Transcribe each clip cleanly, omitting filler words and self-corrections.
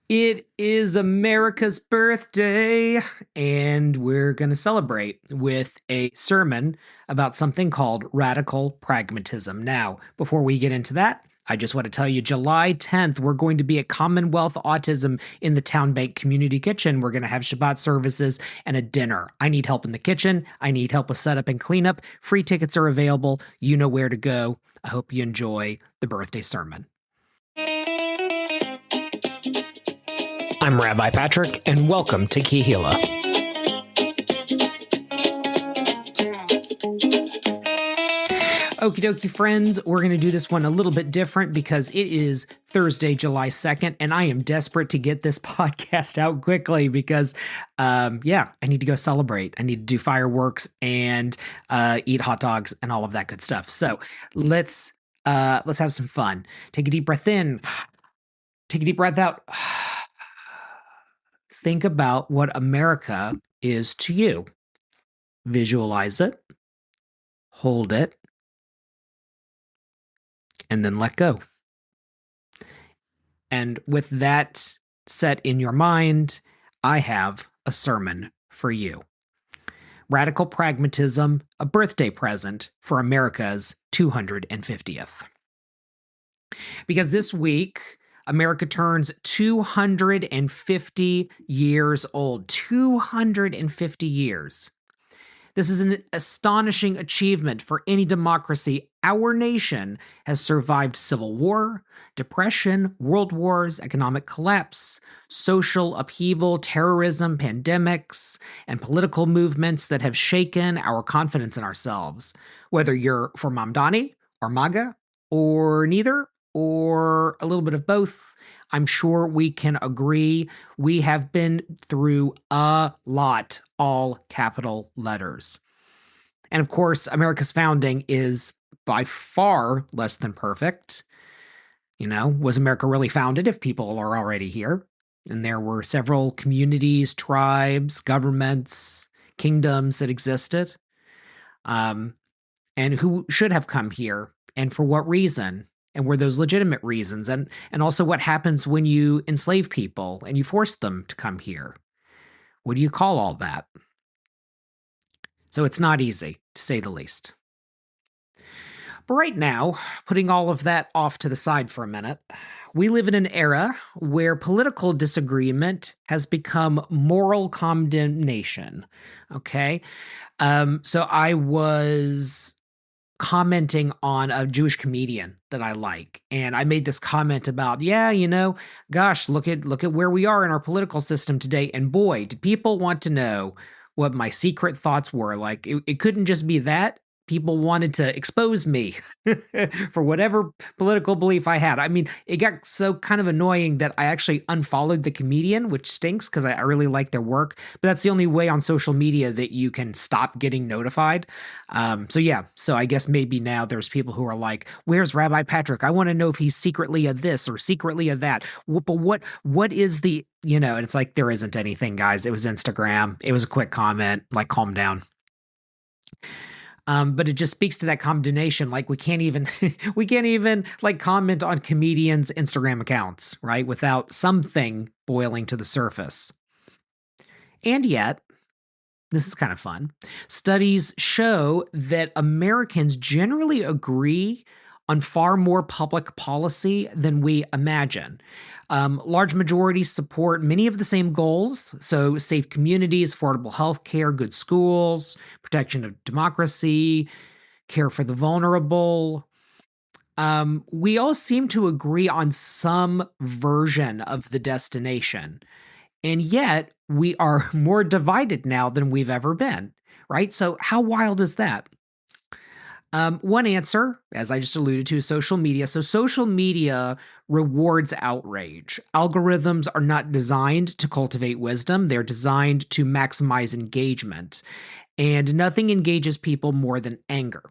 It is America's birthday, and we're going to celebrate with a sermon about something called radical pragmatism. Now, before we get into that, I just want to tell you, July 10th, we're going to be at Commonwealth Autism in the Town Bank Community Kitchen. We're going to have Shabbat services and a dinner. I need help in the kitchen. I need help with setup and cleanup. Free tickets are available. You know where to go. I hope you enjoy the birthday sermon. I'm Rabbi Patrick, and welcome to Kihila. Okie dokie, friends, we're going to do this one a little bit different because it is Thursday, July 2nd, and I am desperate to get this podcast out quickly because, I need to go celebrate. I need to do fireworks and eat hot dogs and all of that good stuff. So let's have some fun. Take a deep breath in. Take a deep breath out. Think about what America is to you. Visualize it, hold it, and then let go. And with that set in your mind, I have a sermon for you. Radical Pragmatism, a birthday present for America's 250th. Because this week, America turns 250 years old. 250 years. This is an astonishing achievement for any democracy. Our nation has survived civil war, depression, world wars, economic collapse, social upheaval, terrorism, pandemics, and political movements that have shaken our confidence in ourselves. Whether you're for Mamdani or MAGA or neither, or a little bit of both, I'm sure we can agree we have been through a lot, all capital letters. And of course, America's founding is by far less than perfect. Was America really founded if people are already here? And there were several communities, tribes, governments, kingdoms that existed. And who should have come here and for what reason? And were those legitimate reasons? And also what happens when you enslave people and you force them to come here? What do you call all that? So it's not easy, to say the least. But right now, putting all of that off to the side for a minute, we live in an era where political disagreement has become moral condemnation. Okay? So I was commenting on a Jewish comedian that I like. And I made this comment about, gosh, look at where we are in our political system today. And boy, do people want to know what my secret thoughts were. Like, it couldn't just be that. People wanted to expose me for whatever political belief I had. I mean, it got so kind of annoying that I actually unfollowed the comedian, which stinks because I really like their work. But that's the only way on social media that you can stop getting notified. So I guess maybe now there's people who are like, where's Rabbi Patrick? I want to know if he's secretly a this or secretly a that. But what is the, and it's like, there isn't anything, guys. It was Instagram. It was a quick comment, like, calm down. But it just speaks to that condemnation. Like, we can't even like comment on comedians' Instagram accounts, right? Without something boiling to the surface. And yet, this is kind of fun. Studies show that Americans generally agree on far more public policy than we imagine. Large majorities support many of the same goals, so safe communities, affordable health care, good schools, protection of democracy, care for the vulnerable. We all seem to agree on some version of the destination, and yet we are more divided now than we've ever been, right? So how wild is that? One answer, as I just alluded to, is social media. So social media rewards outrage. Algorithms are not designed to cultivate wisdom. They're designed to maximize engagement. And nothing engages people more than anger.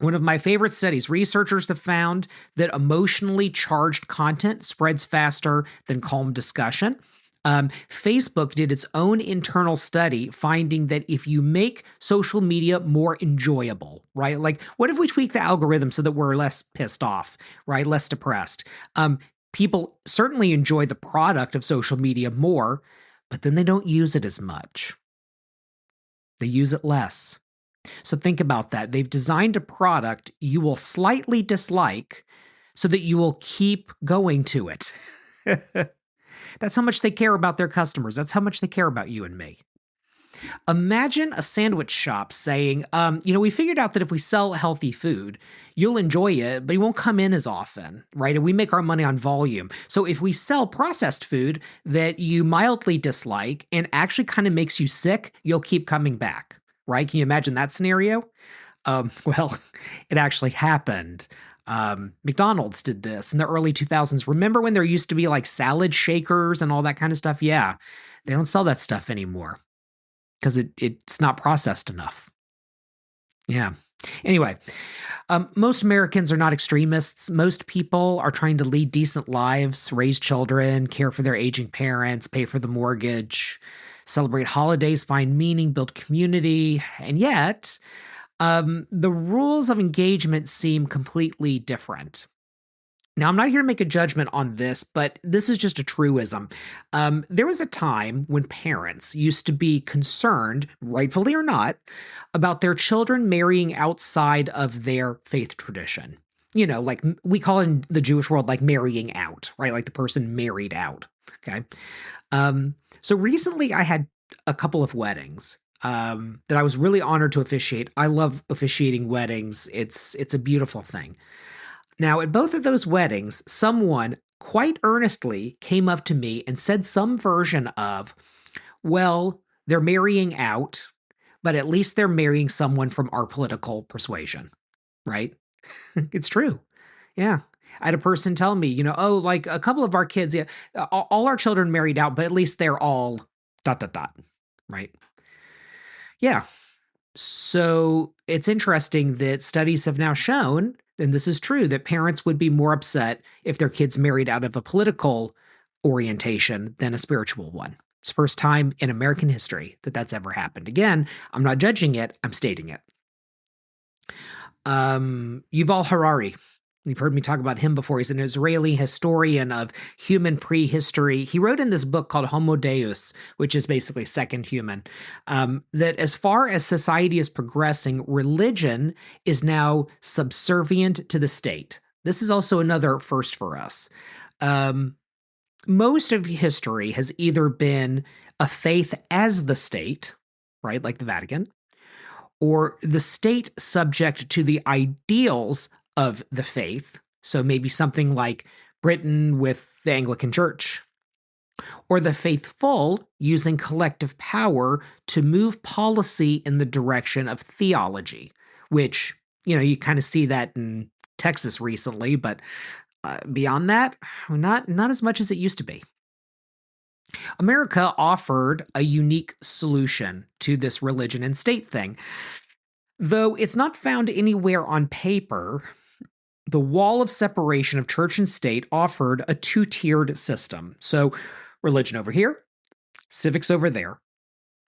One of my favorite studies, researchers have found that emotionally charged content spreads faster than calm discussion. Facebook did its own internal study finding that if you make social media more enjoyable, right? Like, what if we tweak the algorithm so that we're less pissed off, right? Less depressed. People certainly enjoy the product of social media more, but then they don't use it as much. They use it less. So think about that. They've designed a product you will slightly dislike so that you will keep going to it. That's how much they care about their customers. That's how much they care about you and me. Imagine a sandwich shop saying, we figured out that if we sell healthy food, you'll enjoy it, but you won't come in as often, right? And we make our money on volume. So if we sell processed food that you mildly dislike and actually kind of makes you sick, you'll keep coming back, right? Can you imagine that scenario? Well, it actually happened. McDonald's did this in the early 2000s. Remember when there used to be like salad shakers and all that kind of stuff? Yeah, they don't sell that stuff anymore because it's not processed enough. Yeah. Anyway, most Americans are not extremists. Most people are trying to lead decent lives, raise children, care for their aging parents, pay for the mortgage, celebrate holidays, find meaning, build community. And yet, the rules of engagement seem completely different. Now, I'm not here to make a judgment on this, but this is just a truism. There was a time when parents used to be concerned, rightfully or not, about their children marrying outside of their faith tradition. Like we call it in the Jewish world, like marrying out, right? Like the person married out. Okay. So recently I had a couple of weddings that I was really honored to officiate. I love officiating weddings. It's a beautiful thing. Now, at both of those weddings, someone quite earnestly came up to me and said some version of, well, they're marrying out, but at least they're marrying someone from our political persuasion, right? It's true. Yeah. I had a person tell me, like a couple of our kids, yeah, all our children married out, but at least they're all ... right? Yeah. So it's interesting that studies have now shown, and this is true, that parents would be more upset if their kids married out of a political orientation than a spiritual one. It's the first time in American history that that's ever happened. Again, I'm not judging it, I'm stating it. Yuval Harari. You've heard me talk about him before. He's an Israeli historian of human prehistory. He wrote in this book called Homo Deus, which is basically second human, that as far as society is progressing, religion is now subservient to the state. This is also another first for us. Most of history has either been a faith as the state, right, like the Vatican, or the state subject to the ideals of the faith, so maybe something like Britain with the Anglican Church, or the faithful using collective power to move policy in the direction of theology, which, you kind of see that in Texas recently, but beyond that, not as much as it used to be. America offered a unique solution to this religion and state thing. Though it's not found anywhere on paper, the wall of separation of church and state offered a two-tiered system. So religion over here, civics over there.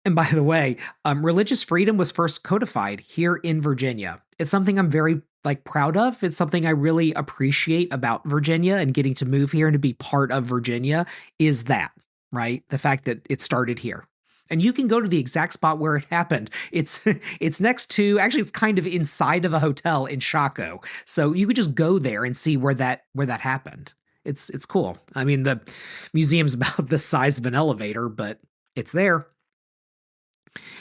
And by the way, religious freedom was first codified here in Virginia. It's something I'm very proud of. It's something I really appreciate about Virginia, and getting to move here and to be part of Virginia is that, right? The fact that it started here. And you can go to the exact spot where it happened. It's next to, actually it's kind of inside of a hotel in Chaco. So you could just go there and see where that happened. It's cool. I mean, the museum's about the size of an elevator, but it's there.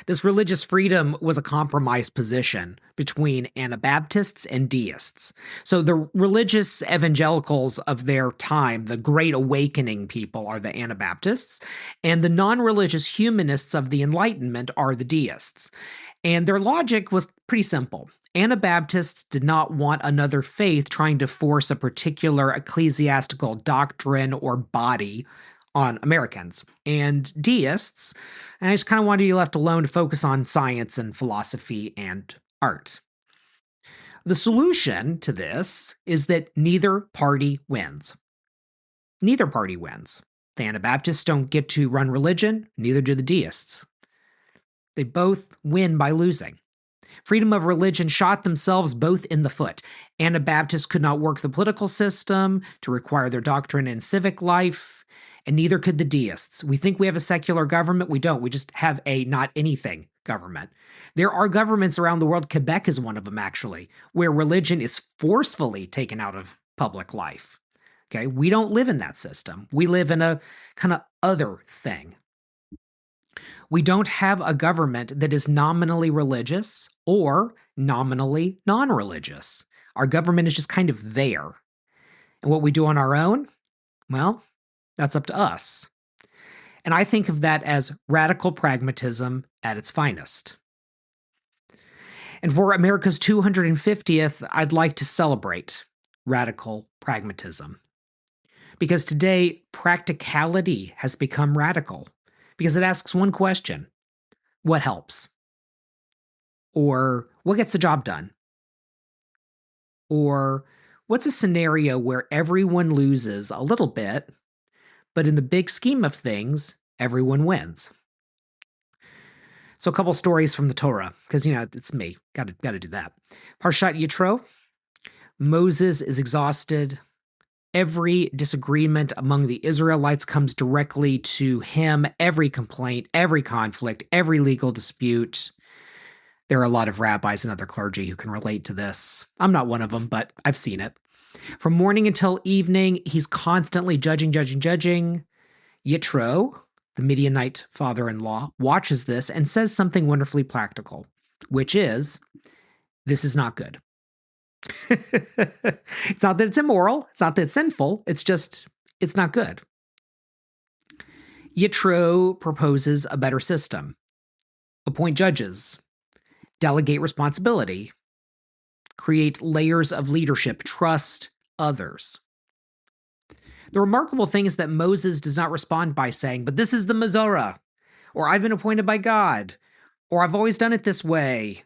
This religious freedom was a compromise position between Anabaptists and deists. So the religious evangelicals of their time, the Great Awakening people, are the Anabaptists, and the non-religious humanists of the Enlightenment are the deists. And their logic was pretty simple. Anabaptists did not want another faith trying to force a particular ecclesiastical doctrine or body on Americans. And deists, and I just kind of wanted you left alone to focus on science and philosophy and art. The solution to this is that neither party wins. Neither party wins. The Anabaptists don't get to run religion, neither do the deists. They both win by losing. Freedom of religion shot themselves both in the foot. Anabaptists could not work the political system to require their doctrine in civic life, and neither could the deists. We think we have a secular government. We don't. We just have a not anything government. There are governments around the world. Quebec is one of them, actually, where religion is forcefully taken out of public life. Okay, we don't live in that system. We live in a kind of other thing. We don't have a government that is nominally religious or nominally non-religious. Our government is just kind of there. And what we do on our own, well, that's up to us. And I think of that as radical pragmatism at its finest. And for America's 250th, I'd like to celebrate radical pragmatism. Because today, practicality has become radical. Because it asks one question: what helps? Or what gets the job done? Or what's a scenario where everyone loses a little bit, but in the big scheme of things, everyone wins? So a couple stories from the Torah, because, it's me. Got to do that. Parshat Yitro. Moses is exhausted. Every disagreement among the Israelites comes directly to him. Every complaint, every conflict, every legal dispute. There are a lot of rabbis and other clergy who can relate to this. I'm not one of them, but I've seen it. From morning until evening, he's constantly judging. Yitro, the Midianite father-in-law, watches this and says something wonderfully practical, which is, this is not good. It's not that it's immoral. It's not that it's sinful. It's just, it's not good. Yitro proposes a better system. Appoint judges. Delegate responsibility. Create layers of leadership. Trust others. The remarkable thing is that Moses does not respond by saying, but this is the Mazorah, or I've been appointed by God, or I've always done it this way.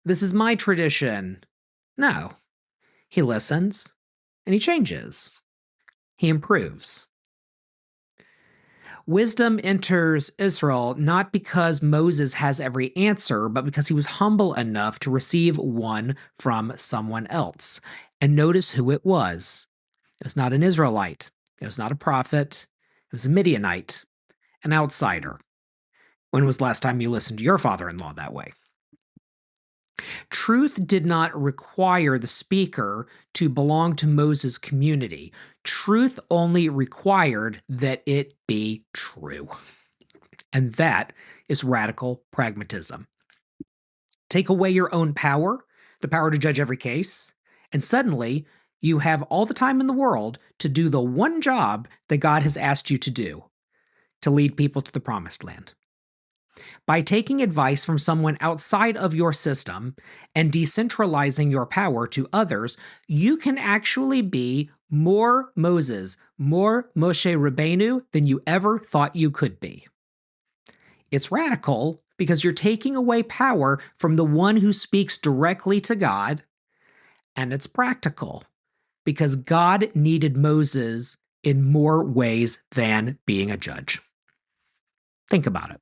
This is my tradition. No. He listens, and he changes. He improves. Wisdom enters Israel not because Moses has every answer, but because he was humble enough to receive one from someone else. And notice who it was. It was not an Israelite. It was not a prophet. It was a Midianite, an outsider. When was the last time you listened to your father-in-law that way? Truth did not require the speaker to belong to Moses' community. Truth only required that it be true. And that is radical pragmatism. Take away your own power, the power to judge every case, and suddenly you have all the time in the world to do the one job that God has asked you to do, to lead people to the promised land. By taking advice from someone outside of your system and decentralizing your power to others, you can actually be more Moses, more Moshe Rabbeinu than you ever thought you could be. It's radical because you're taking away power from the one who speaks directly to God, and it's practical because God needed Moses in more ways than being a judge. Think about it.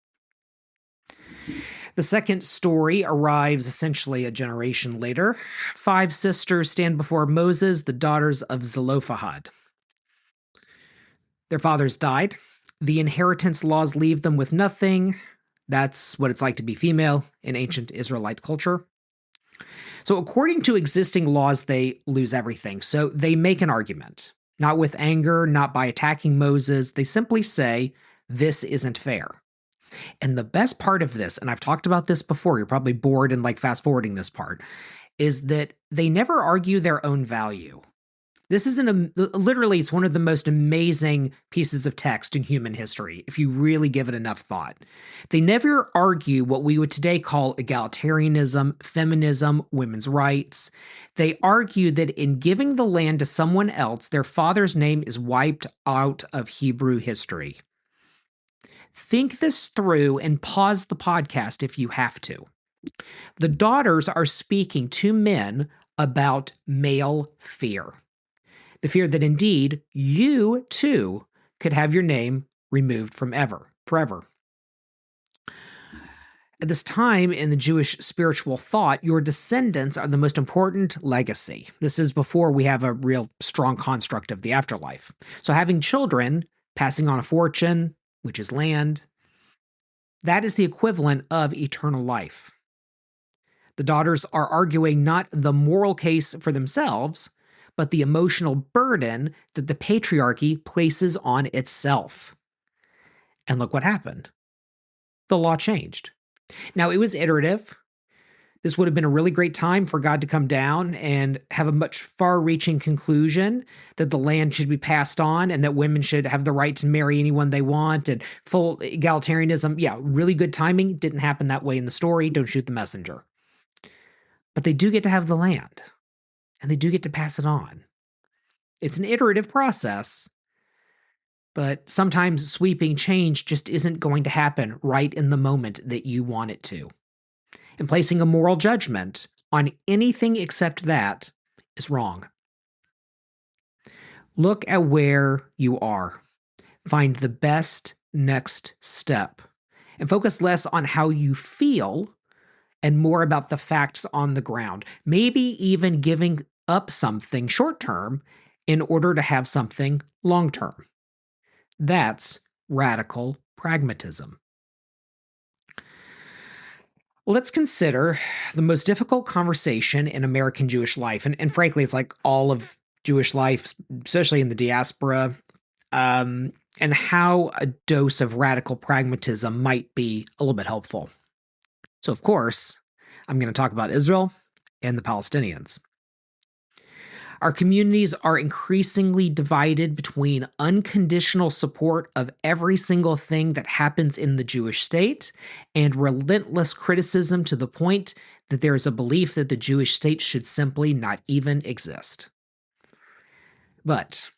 The second story arrives essentially a generation later. 5 sisters stand before Moses, the daughters of Zelophehad. Their fathers died. The inheritance laws leave them with nothing. That's what it's like to be female in ancient Israelite culture. So according to existing laws, they lose everything. So they make an argument, not with anger, not by attacking Moses. They simply say, this isn't fair. And the best part of this, and I've talked about this before, you're probably bored and fast forwarding this part, is that they never argue their own value. This is literally, it's one of the most amazing pieces of text in human history, if you really give it enough thought. They never argue what we would today call egalitarianism, feminism, women's rights. They argue that in giving the land to someone else, their father's name is wiped out of Hebrew history. Think this through and pause the podcast if you have to. The daughters are speaking to men about male fear. The fear that indeed you too could have your name removed from forever. At this time in the Jewish spiritual thought, your descendants are the most important legacy. This is before we have a real strong construct of the afterlife. So having children, passing on a fortune, which is land, that is the equivalent of eternal life. The daughters are arguing not the moral case for themselves, but the emotional burden that the patriarchy places on itself. And look what happened. The law changed. Now, it was iterative. This would have been a really great time for God to come down and have a much far-reaching conclusion that the land should be passed on and that women should have the right to marry anyone they want and full egalitarianism. Yeah, really good timing. Didn't happen that way in the story. Don't shoot the messenger. But they do get to have the land, and they do get to pass it on. It's an iterative process, but sometimes sweeping change just isn't going to happen right in the moment that you want it to. And placing a moral judgment on anything except that is wrong. Look at where you are. Find the best next step and focus less on how you feel and more about the facts on the ground. Maybe even giving up something short term in order to have something long term. That's radical pragmatism. Let's consider the most difficult conversation in American Jewish life. And frankly, it's like all of Jewish life, especially in the diaspora, and how a dose of radical pragmatism might be a little bit helpful. So, of course, I'm going to talk about Israel and the Palestinians. Our communities are increasingly divided between unconditional support of every single thing that happens in the Jewish state and relentless criticism to the point that there is a belief that the Jewish state should simply not even exist. But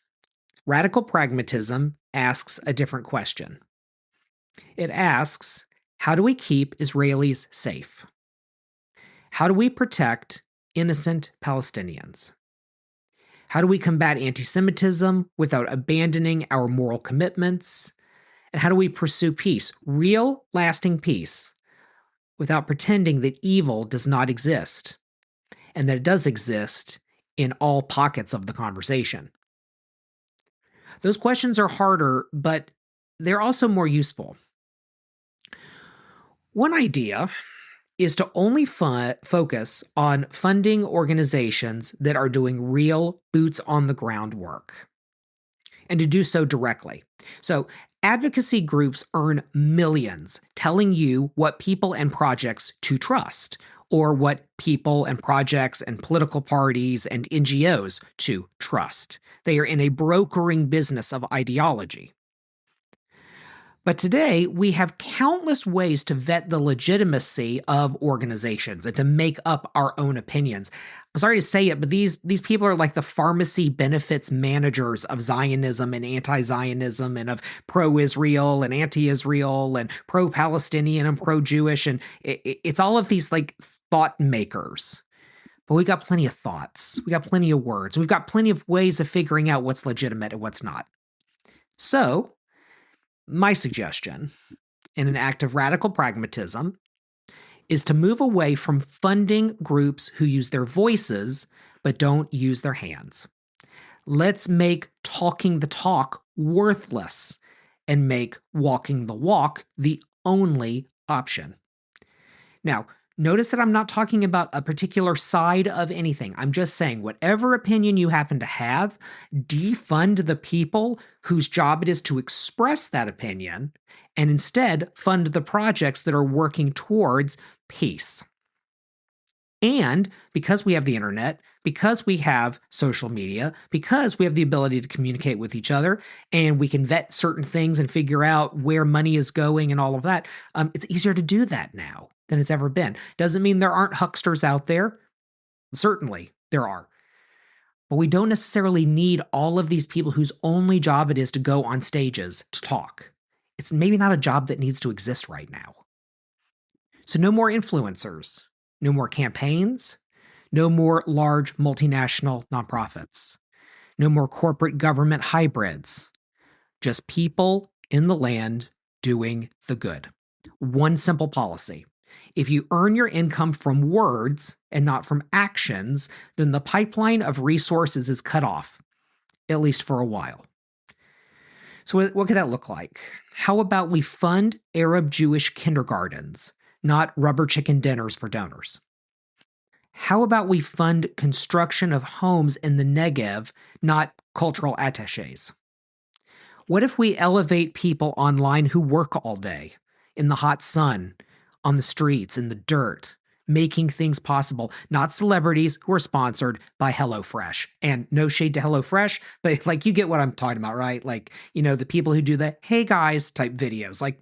radical pragmatism asks a different question. It asks, how do we keep Israelis safe? How do we protect innocent Palestinians? How do we combat anti-Semitism without abandoning our moral commitments? And how do we pursue peace, real, lasting peace, without pretending that evil does not exist, and that it does exist in all pockets of the conversation? Those questions are harder, but they're also more useful. One idea is to only focus on funding organizations that are doing real boots-on-the-ground work, and to do so directly. So, advocacy groups earn millions telling you what people and projects to trust, or what people and projects and political parties and NGOs to trust. They are in a brokering business of ideology. But today, we have countless ways to vet the legitimacy of organizations and to make up our own opinions. I'm sorry to say it, but these people are like the pharmacy benefits managers of Zionism and anti-Zionism and of pro-Israel and anti-Israel and pro-Palestinian and pro-Jewish. And it's all of these like thought makers. But we got plenty of thoughts. We got plenty of words. We've got plenty of ways of figuring out what's legitimate and what's not. So, my suggestion, in an act of radical pragmatism, is to move away from funding groups who use their voices but don't use their hands. Let's make talking the talk worthless and make walking the walk the only option. Now, notice that I'm not talking about a particular side of anything. I'm just saying whatever opinion you happen to have, defund the people whose job it is to express that opinion, and instead fund the projects that are working towards peace. And because we have the internet, because we have social media, because we have the ability to communicate with each other, and we can vet certain things and figure out where money is going and all of that, it's easier to do that now than it's ever been. Doesn't mean there aren't hucksters out there. Certainly there are. But we don't necessarily need all of these people whose only job it is to go on stages to talk. It's maybe not a job that needs to exist right now. So no more influencers, no more campaigns, no more large multinational nonprofits, no more corporate government hybrids, just people in the land doing the good. One simple policy. If you earn your income from words and not from actions, then the pipeline of resources is cut off, at least for a while. So, what could that look like? How about we fund Arab Jewish kindergartens, not rubber chicken dinners for donors? How about we fund construction of homes in the Negev, not cultural attaches? What if we elevate people online who work all day in the hot sun, on the streets, in the dirt, making things possible, not celebrities who are sponsored by HelloFresh? And no shade to HelloFresh, but like you get what I'm talking about, right? Like, the people who do the hey guys type videos, like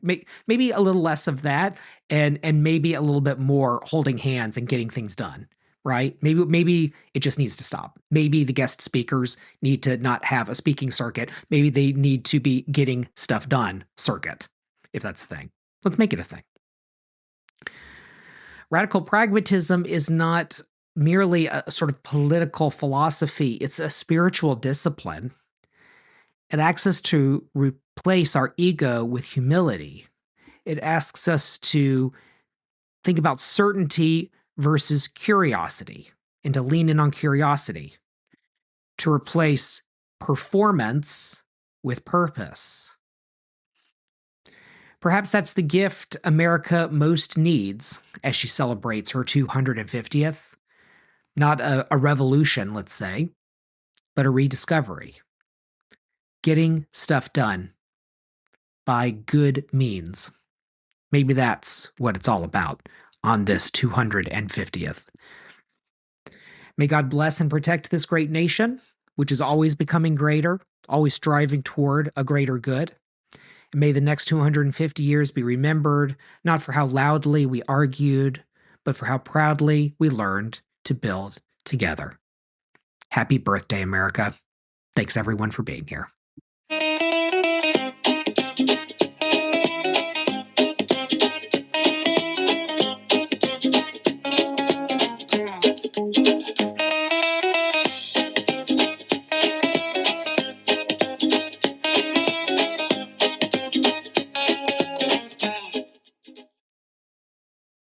maybe a little less of that and maybe a little bit more holding hands and getting things done. Right? Maybe it just needs to stop. Maybe the guest speakers need to not have a speaking circuit. Maybe they need to be getting stuff done circuit, if that's the thing. Let's make it a thing. Radical pragmatism is not merely a sort of political philosophy, it's a spiritual discipline. It asks us to replace our ego with humility. It asks us to think about certainty versus curiosity and to lean in on curiosity, to replace performance with purpose. Perhaps that's the gift America most needs as she celebrates her 250th. Not a revolution, let's say, but a rediscovery. Getting stuff done by good means. Maybe that's what it's all about on this 250th. May God bless and protect this great nation, which is always becoming greater, always striving toward a greater good. And may the next 250 years be remembered not for how loudly we argued, but for how proudly we learned to build together. Happy birthday, America. Thanks everyone for being here.